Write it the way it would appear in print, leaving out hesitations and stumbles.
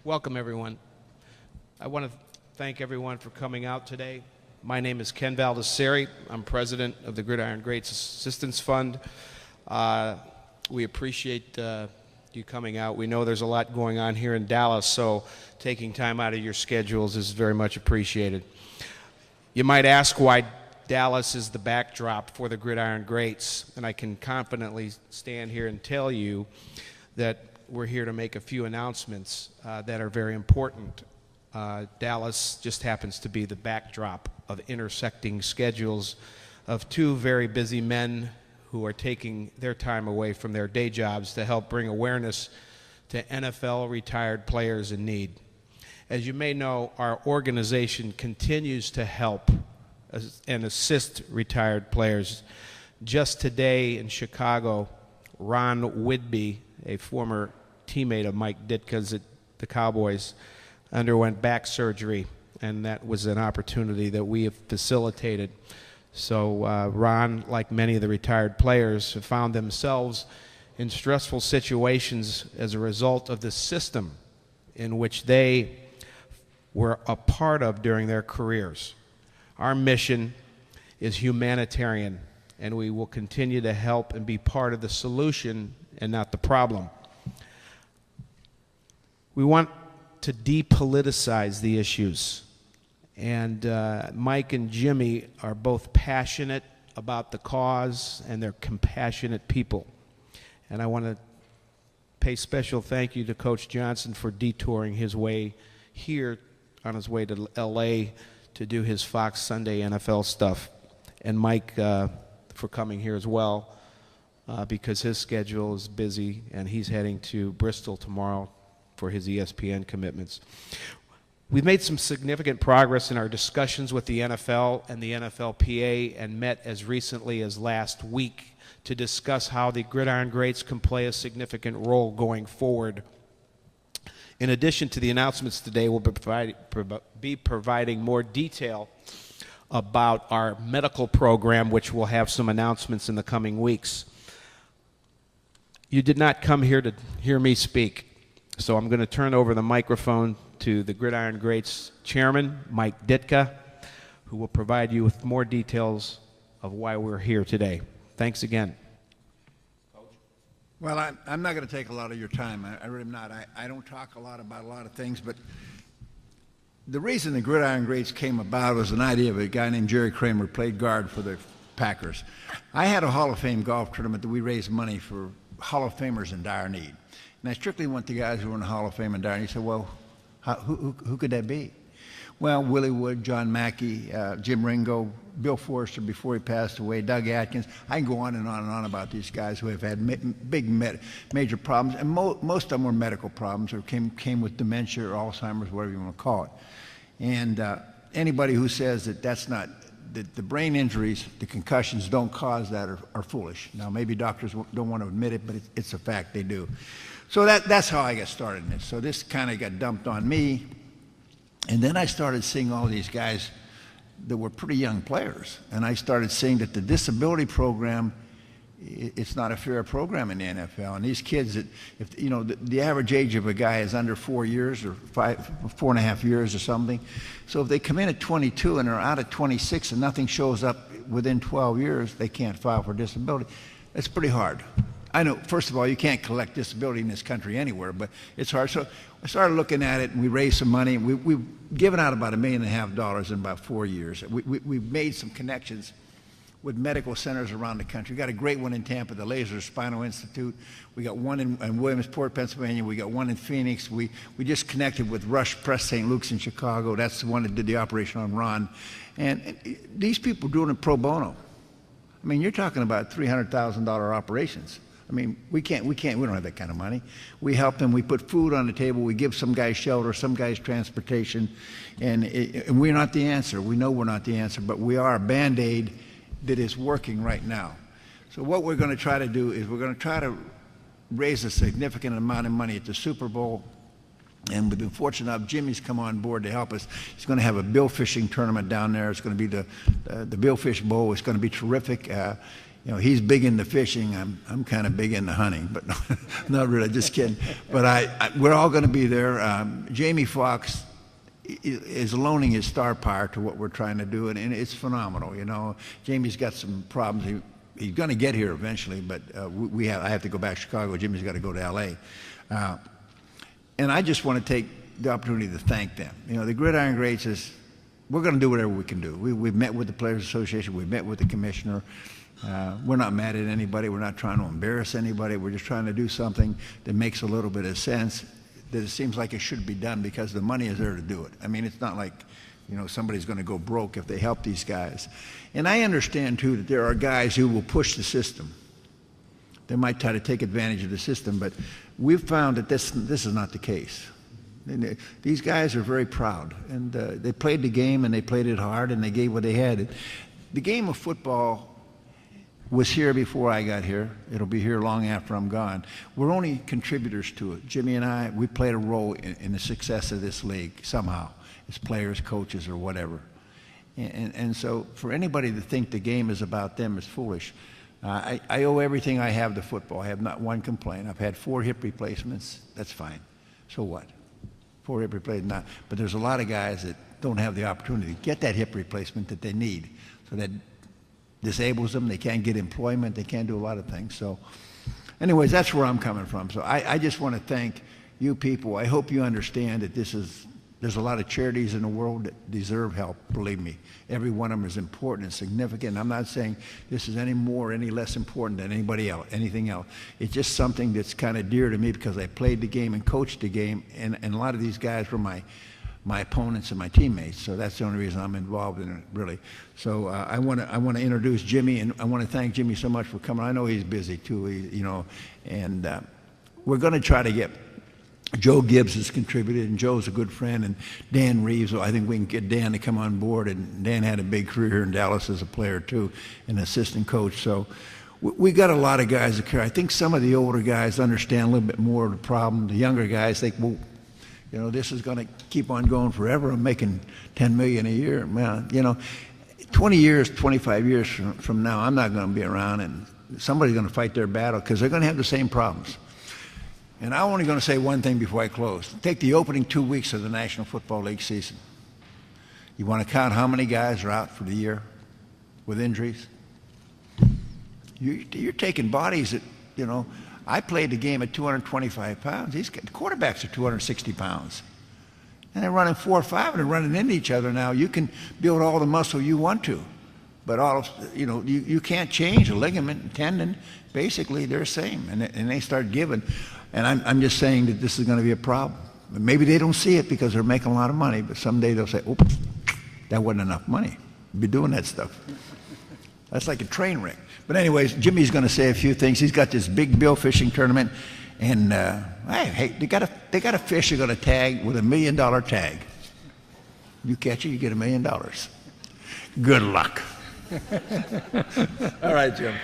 Welcome, everyone. I want to thank everyone for coming out today. My name is Ken Baldessari. I'm president of the Gridiron Greats Assistance Fund. We appreciate you coming out. We know there's a lot going on here in Dallas, so taking time out of your schedules is very much appreciated. You might ask why Dallas is the backdrop for the Gridiron Greats, and I can confidently stand here and tell you that we're here to make a few announcements that are very important. Dallas just happens to be the backdrop of intersecting schedules of two very busy men who are taking their time away from their day jobs to help bring awareness to NFL retired players in need. As you may know, our organization continues to help and assist retired players. Just today in Chicago, Ron Whidbey, a former teammate of Mike Ditka's at the Cowboys, underwent back surgery, and that was an opportunity that we have facilitated. So Ron, like many of the retired players, have found themselves in stressful situations as a result of the system in which they were a part of during their careers. Our mission is humanitarian, and we will continue to help and be part of the solution and not the problem. We want to depoliticize the issues, and Mike and Jimmy are both passionate about the cause, and they're compassionate people. And I want to pay special thank you to Coach Johnson for detouring his way here on his way to LA to do his Fox Sunday NFL stuff, and Mike for coming here as well because his schedule is busy and he's heading to Bristol tomorrow for his ESPN commitments. We've made some significant progress in our discussions with the NFL and the NFLPA, and met as recently as last week to discuss how the Gridiron Greats can play a significant role going forward. In addition to the announcements today, we'll be providing more detail about our medical program, which will have some announcements in the coming weeks. You did not come here to hear me speak, so I'm going to turn over the microphone to the Gridiron Greats chairman, Mike Ditka, who will provide you with more details of why we're here today. Thanks again. Well, I'm not going to take a lot of your time. I really am not. I don't talk a lot about a lot of things, but the reason the Gridiron Greats came about was an idea of a guy named Jerry Kramer, played guard for the Packers. I had a Hall of Fame golf tournament that we raised money for Hall of Famers in dire need. And I strictly went to guys who were in the Hall of Fame in dire need. He said, well, who could that be? Well, Willie Wood, John Mackey, Jim Ringo, Bill Forster before he passed away, Doug Atkins. I can go on and on and on about these guys who have had major problems, and most of them were medical problems or came with dementia or Alzheimer's, whatever you want to call it. And anybody who says that that's not, that the brain injuries, the concussions don't cause that are foolish. Now, maybe doctors don't want to admit it, but it's a fact, they do. So that's how I got started in this. So this kind of got dumped on me. And then I started seeing all these guys that were pretty young players. And I started seeing that the disability program, it's not a fair program in the NFL. And these kids, that, if you know, the average age of a guy is under 4 years or 4.5 years or something. So if they come in at 22 and are out at 26 and nothing shows up within 12 years, they can't file for disability. That's pretty hard. I know, first of all, you can't collect disability in this country anywhere, but it's hard. So I started looking at it, and we raised some money. We've given out about $1.5 million in about 4 years. We've made some connections with medical centers around the country. We got a great one in Tampa, the Laser Spinal Institute. We got one in Williamsport, Pennsylvania. We got one in Phoenix. We just connected with Rush Press St. Luke's in Chicago. That's the one that did the operation on Ron. And these people doing it pro bono. I mean, you're talking about $300,000 operations. I mean, we don't have that kind of money. We help them, we put food on the table, we give some guys shelter, some guys transportation, and we're not the answer. We know we're not the answer, but we are a Band-Aid that is working right now. So what we're going to try to do is we're going to try to raise a significant amount of money at the Super Bowl, and we've been fortunate enough, Jimmy's come on board to help us. He's going to have a bill fishing tournament down there. It's going to be the Bill Fish Bowl. It's going to be terrific. You know, he's big into fishing. I'm kind of big into hunting, but not really. Just kidding. But we're all going to be there. Jamie Foxx is loaning his star power to what we're trying to do, and it's phenomenal. You know, Jamie's got some problems. He's going to get here eventually, but I have to go back to Chicago. Jimmy's got to go to L.A. And I just want to take the opportunity to thank them. You know, the Gridiron Greats we're going to do whatever we can do. We've met with the Players Association. We've met with the commissioner. We're not mad at anybody. We're not trying to embarrass anybody. We're just trying to do something that makes a little bit of sense, that it seems like it should be done because the money is there to do it. I mean, it's not like, you know, somebody's going to go broke if they help these guys. And I understand, too, that there are guys who will push the system. They might try to take advantage of the system, but we've found that this is not the case. And these guys are very proud, and they played the game, and they played it hard, and they gave what they had. The game of football was here before I got here. It'll be here long after I'm gone. We're only contributors to it. Jimmy and I, we played a role in the success of this league somehow, as players, coaches, or whatever. And so for anybody to think the game is about them is foolish. I owe everything I have to football. I have not one complaint. I've had 4 hip replacements. That's fine. So what? 4 hip replacements. But there's a lot of guys that don't have the opportunity to get that hip replacement that they need. So that disables them. They can't get employment. They can't do a lot of things. So anyways, that's where I'm coming from. So I just want to thank you people. I hope you understand that there's a lot of charities in the world that deserve help, believe me. Every one of them is important and significant. I'm not saying this is any more or any less important than anybody else, anything else. It's just something that's kind of dear to me because I played the game and coached the game, and a lot of these guys were my opponents and my teammates. So that's the only reason I'm involved in it, really. So I want to introduce Jimmy, and I want to thank Jimmy so much for coming. I know he's busy too, and we're going to try to get. Joe Gibbs has contributed, and Joe's a good friend, and Dan Reeves. I think we can get Dan to come on board, and Dan had a big career here in Dallas as a player too, an assistant coach. So we got a lot of guys that care. I think some of the older guys understand a little bit more of the problem. The younger guys think, well, you know, this is going to keep on going forever. I'm making $10 million a year. Well, you know, 20 years, 25 years from now, I'm not going to be around, and somebody's going to fight their battle because they're going to have the same problems. And I'm only going to say one thing before I close. Take the opening 2 weeks of the National Football League season. You want to count how many guys are out for the year with injuries? You're taking bodies that, you know, I played the game at 225 pounds. These quarterbacks are 260 pounds. And they're running 4 or 5, and they're running into each other now. You can build all the muscle you want to, but you can't change a ligament and tendon. Basically, they're the same, and they start giving. And I'm just saying that this is going to be a problem. Maybe they don't see it because they're making a lot of money, but someday they'll say, "Oh, that wasn't enough money to be doing that stuff." That's like a train wreck. But anyways, Jimmy's going to say a few things. He's got this big bill fishing tournament, and hey, they got a fish they're going to tag with $1 million tag. You catch it, you get $1 million. Good luck. All right, Jim.